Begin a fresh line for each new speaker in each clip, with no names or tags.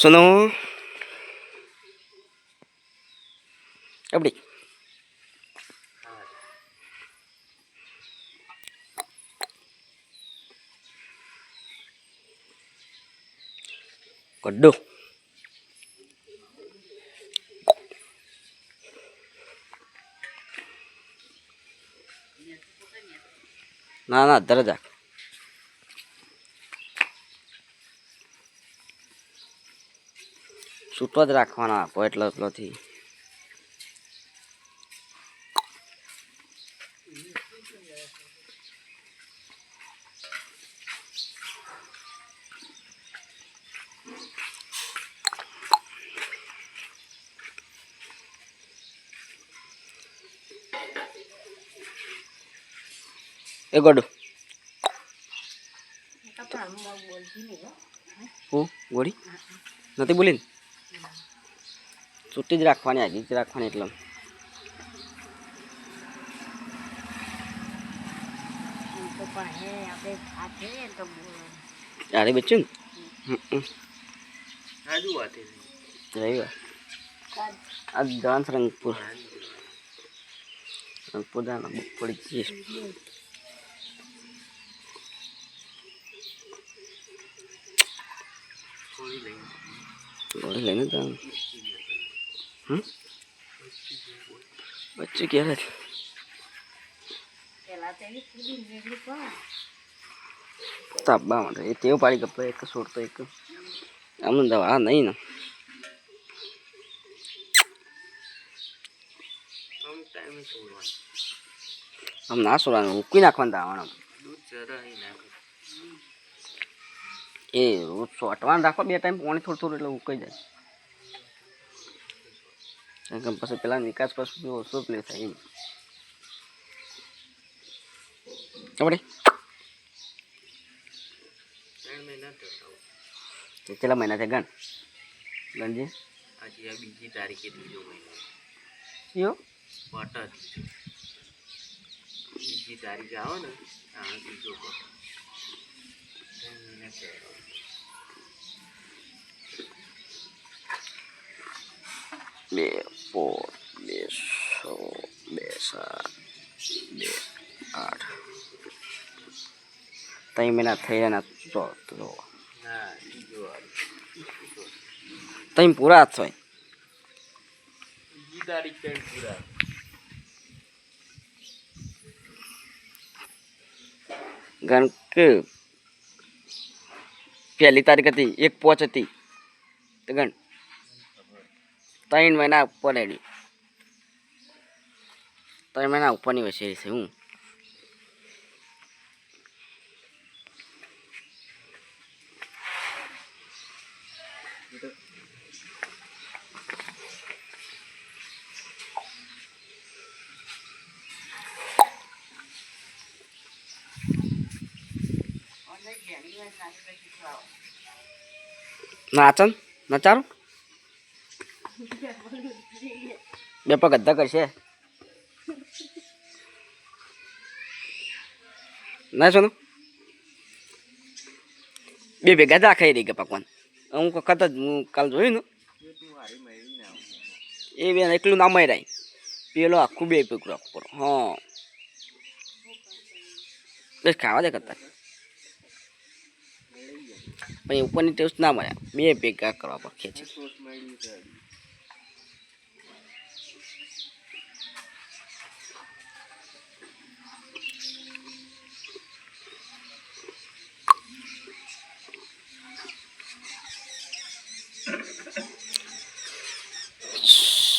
સોનું எப்படி கொட்டு ના ના અત્યારે જા છૂટો જ રાખવાના આપો એટલો એટલોથી એ ગોડું હું ગોળી નથી બોલી ને છૂટી જ રાખવાની હજી જ રાખવાની એટલે અરે બચ્ચું ને આ ડાન્સ રંગપુર રંગપુર જાना પડી જઈશ गोली लेने तो बच्चे क्या है तब्बा मत ये तेव पाड़ी कपड़े एक सूट तो एक हम दवा नहीं ना हम ना सोला उकी नाखवान दावाना दूध जरा ही नाख ए रोज सोटवान राखो બે ટાઈમ પાણી થોડું થોડું એટલે ઉકાઈ જાય કારણ કે પછી પેલા વિકાસ પછી ઓછો પ્લે થાય એમ આપણે 3 મહિના તો કેટલા મહિના છે ગણજી આજે આ બીજી તારીખે ત્રીજો મહિનો યો ક્વાર્ટર બીજી તારીખે આવો ને આ ત્રીજો ક્વાર્ટર 3 મહિના છે બે પોર બે સો બે સાત બે આઠ 3 મહિના થઈ ગયા ચોથો તઈ પૂરા જ હોય બીજી તારીખ તઈ પૂરા ગણ કે પહેલી તારીખ હતી 1/5 હતી તો ગણ 3 મહિના ઉપર એડી 3 મહિના ઉપરની વચ્ચે છે હું નાચન નચારું બે પગ ગદ્દા કરશે ના સોનું બે ભેગા જ ખાઈ રહી ગયા પકવાન હું વખત જ હું કાલ જોયું ને એ બે એકલું ના મરાય પેલો આખું બે પકડો હા બસ ખાવા દે કરતા પણ ઉપરની ટેસ્ટ ના મળ્યા બે ભેગા કરવા પડે છે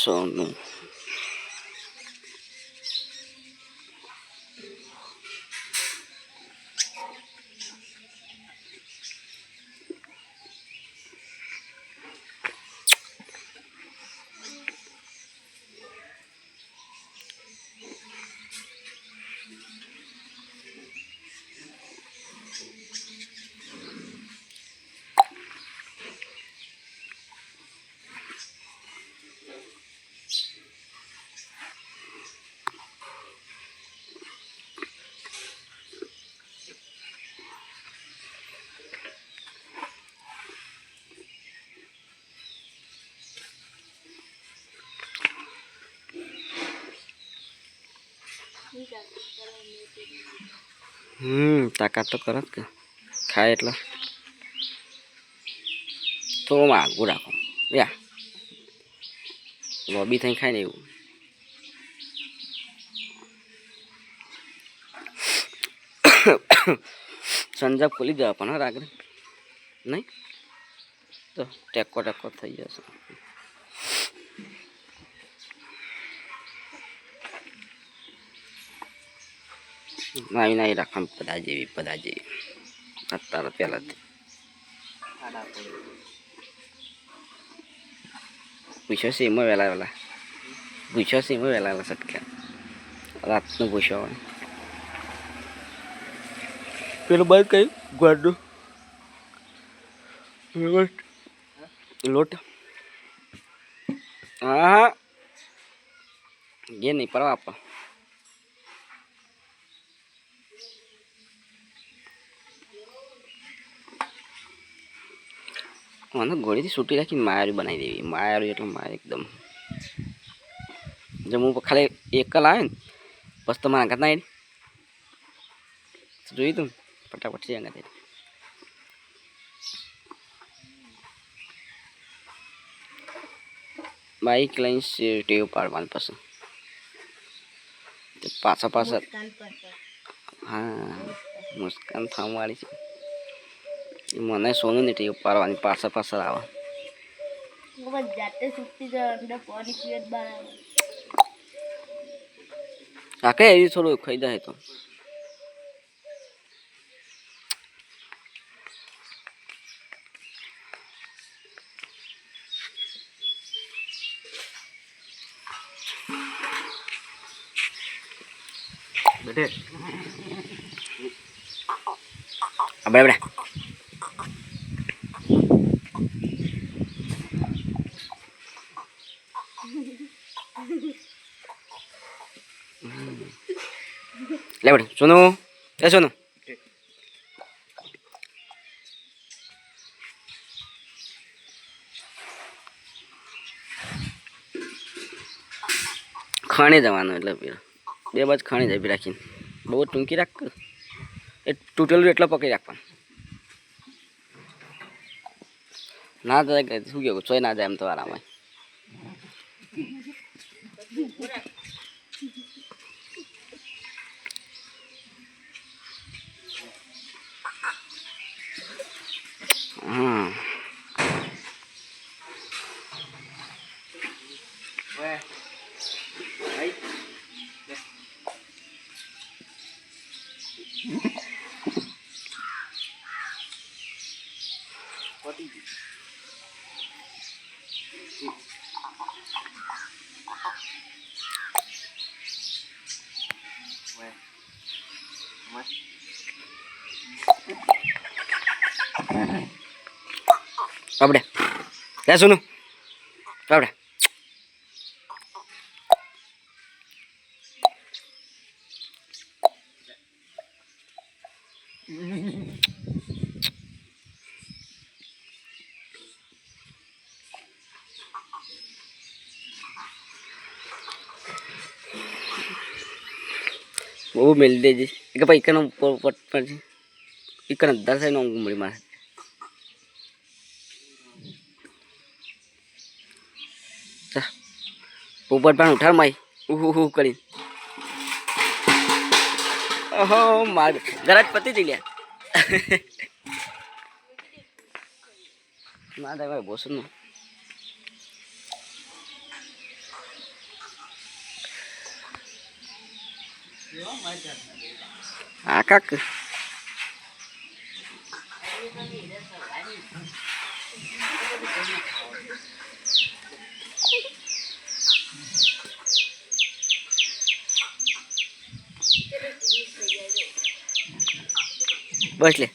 સોનું તાકાત તો કરો કે ખાય એટલે તો આગું રાખો યા લોબી થઈ ખાય ને એવું સંજા ખોલી દેવા પણ રાગરે નહીં તો ટેકો ટેકો થઈ જશે નાવી નાવી રાખવા બધા જેવી અત્યારે પહેલાંથી પૂછો છે એમાં વહેલા પૂછો છે એમાં વહેલા સટક્યા રાતનું પૂછો પેલું બંધ કઈ ગોળનું લોટ હા એ નહીં પરવા આપો મને ગોળીથી છૂટી રાખીને માયારી બનાવી દેવી માયારી એટલે માયા એકદમ જો હું ખાલી એક લાવે ને બસ તો મારા ઘરના જોયું તું ફટાફટ છે અંગા બાઈક લઈને ટેવ પાડવાનું પસંદ પાછા હા મુસ્કાન થામવાળી છે મને સોનું ને ટેવ પાડવાની પાછા આવે આ કઈ એવી થોડું ખાઈ જાય તો બેઠે બરાબર લે બેટા સોનું એ સોનું ખાણે જવાનું એટલે બે બાજુ ખાણી જાય રાખીને બહુ ટૂંકી રાખ એ તૂટેલું એટલો પકડી રાખવાનું ના જાય શું કેવું ચોય ના જાય એમ તો આરામ આપણે લે સુનું આપણે वो मिल दे जी इक भाई इकन पट पर जी इकन 10 है नो गुमड़ी मार चा ऊपर पर उठा माई उहु करी ओहो मार गराज पति दी लिया ना दे भाई बोसन આ કાક બસ લે